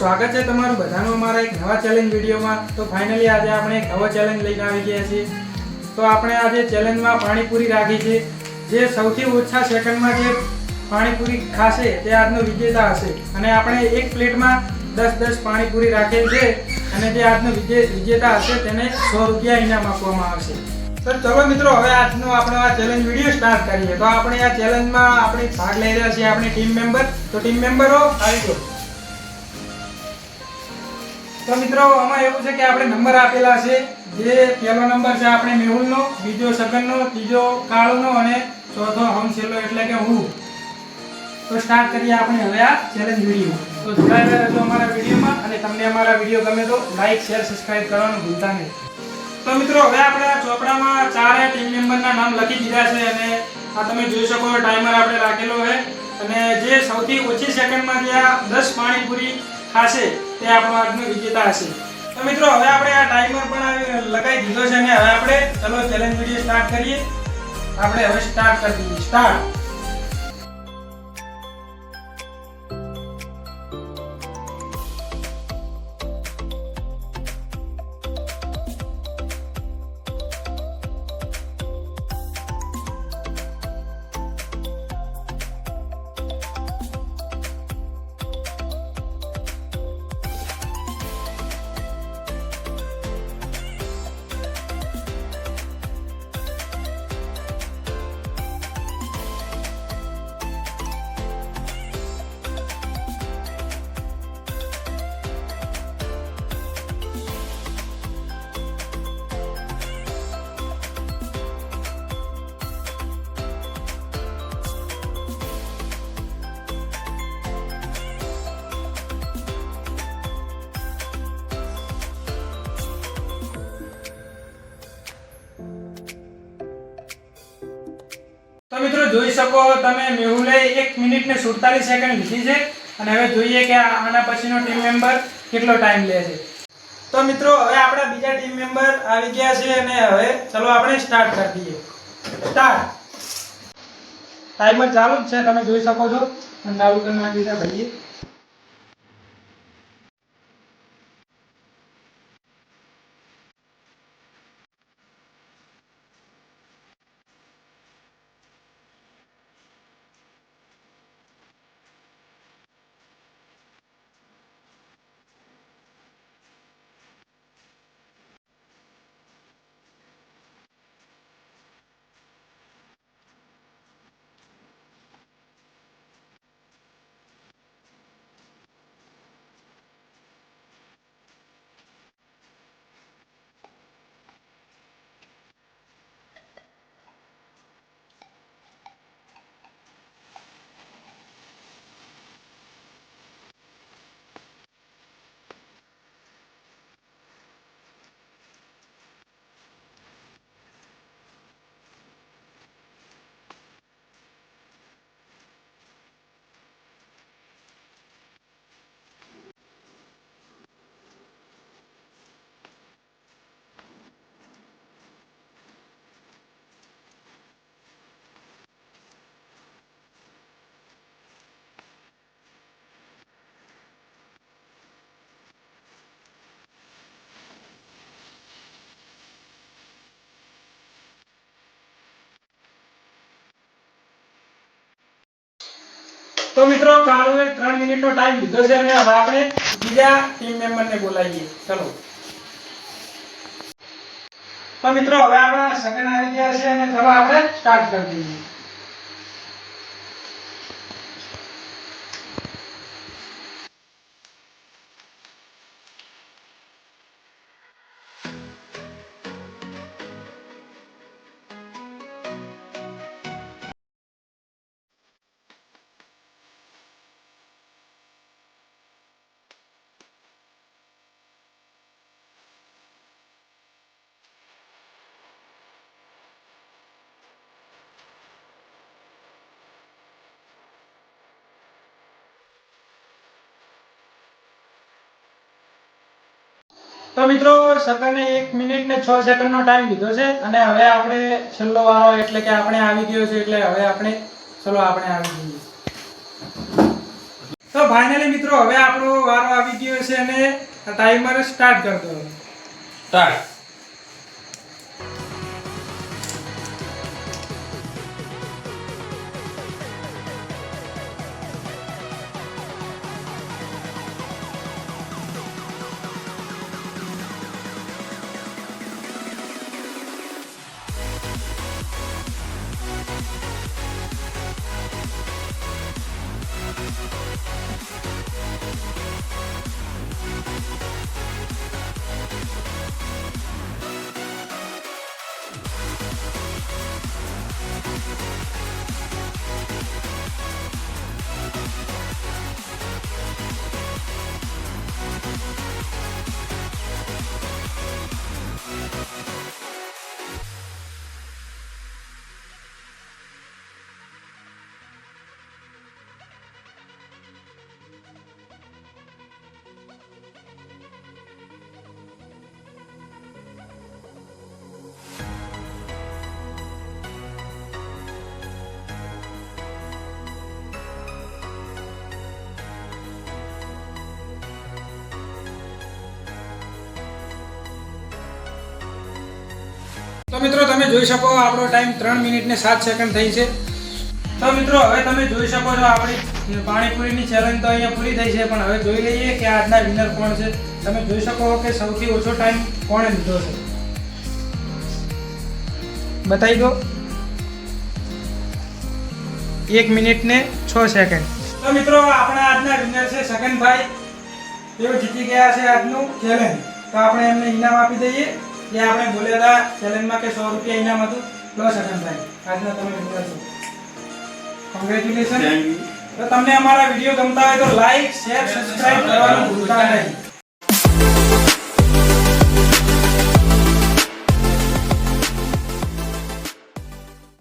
સ્વાગત છે તમારું બધાનું અમારા એક નવા ચેલેન્જ વિડીયોમાં। તો ફાઇનલી આજે આપણે એક નવો ચેલેન્જ લઈને આવી ગયા છીએ। તો આપણે આજે ચેલેન્જમાં પાણીપુરી રાખી છે। જે સૌથી ઓછા સેકન્ડમાં જે પાણીપુરી ખાશે તે આજનો વિજેતા હશે। અને આપણે એક પ્લેટમાં 10 પાણીપુરી રાખેલ છે અને જે આજનો વિજેતા હશે તેને 100 રૂપિયા ઇનામ આપવામાં આવશે। તો ચલો મિત્રો, હવે આજનો આપણો આ ચેલેન્જ વિડીયો સ્ટાર્ટ કરીએ। તો આપણે આ ચેલેન્જમાં આપણે ભાગ લઈ રહ્યા છીએ આપણી ટીમ મેમ્બર। તો ટીમ મેમ્બરો આવી જાઓ। તો મિત્રો, આમાં એવું છે કે આપણે નંબર આપેલા છે। જે પહેલો નંબર છે આપણે મેહુલનો, બીજો સગનનો, ત્રીજો કાળુનો અને ચોથો હમસેલો એટલે કે હું। તો સ્ટાર્ટ કરીએ આપણે હવે આ ચેલેન્જ વિડીયો। તો જોડાયેલા રહેજો અમારા વિડીયોમાં અને તમને અમારા વિડીયો ગમે તો લાઈક શેર સબસ્ક્રાઇબ કરવાનું ભૂલતા નહીં। તો મિત્રો, હવે આપણે આ ચોપડામાં ચારે ટીમ મેમ્બરના નામ લખી દીધા છે અને આ તમે જોઈ શકો ટાઈમર આપણે રાખેલો છે અને જે સૌથી ઓછી સેકન્ડમાં જે આ 10 પાણીપુરી ખાશે તે આપણો આજનો વિજેતા હશે। તો મિત્રો, હવે આપણે આ ટાઈમર પણ લગાવી દીધો છે અને હવે આપણે ચલો ચેલેન્જ વિડીયો સ્ટાર્ટ કરીએ। આપણે હવે સ્ટાર્ટ કરી દઈએ। સ્ટાર્ટ। તો મિત્રો, જોઈ શકો તમે મેહુલે 1 મિનિટ ને 47 સેકન્ડ લીધી છે અને હવે જોઈએ કે આના પછીનો ટીમ મેમ્બર કેટલો ટાઈમ લે છે। તો મિત્રો, હવે આપણા બીજા ટીમ મેમ્બર આવી ગયા છે અને હવે ચલો આપણે સ્ટાર્ટ કરી દઈએ। સ્ટાર્ટ। ટાઈમર ચાલુ જ છે, તમે જોઈ શકો છો। અને ચાલુ કરી નાખી છે ભાઈએ। તો મિત્રો, કાળુએ 3 મિનિટનો ટાઈમ લીધો છે અને હવે આપણે બીજા ટીમ મેમ્બરને બોલાવીએ। ચલો। તો મિત્રો, હવે આપણા સગન આવી ગયા છે અને ચલો આપણે સ્ટાર્ટ કરી દઈએ। તો મિત્રો, સગને 1 મિનિટ ને 6 સેકન્ડનો ટાઈમ લીધો છે અને હવે આપણે છેલ્લો વારો એટલે કે આપણે આવી ગયો છે એટલે હવે આપણે ચલો આપણે આવી જઈએ। તો ફાઇનલી મિત્રો હવે આપણો વારો આવી ગયો છે અને ટાઈમર સ્ટાર્ટ કરી દો. સ્ટાર્ટ. તો મિત્રો તમે જોઈ શકો આપણો ટાઈમ 3 મિનિટ ને 7 સેકન્ડ થઈ છે. તો મિત્રો હવે તમે જોઈ શકો છો આપણી પાણીપુરીની ચેલેન્જ તો અહીંયા પૂરી થઈ છે, પણ હવે જોઈ લઈએ કે આજના વિનર કોણ છે. તમે જોઈ શકો કે સૌથી ઓછો ટાઈમ કોણે લીધો છે, બતાવી દો. 1 મિનિટ ને 6 સેકન્ડ. તો મિત્રો આપણા આજના વિનર છે સગનભાઈ. તેઓ જીતી ગયા છે આજનું ચેલેન્જ. તો આપણે એમને ઇનામ આપી દઈએ. જે આપણે બોલ્યા હતા ચેલેન્જમાં કે 100 રૂપિયા ઇનામ હતું. લો સગનભાઈ, આજના તમે વિનર છો. કોંગ્રેચ્યુલેશન. તો તમને અમારા વિડીયો ગમતા હોય તો લાઈક, શેર, સબસ્ક્રાઇબ કરવાનું ભૂલતા નહીં.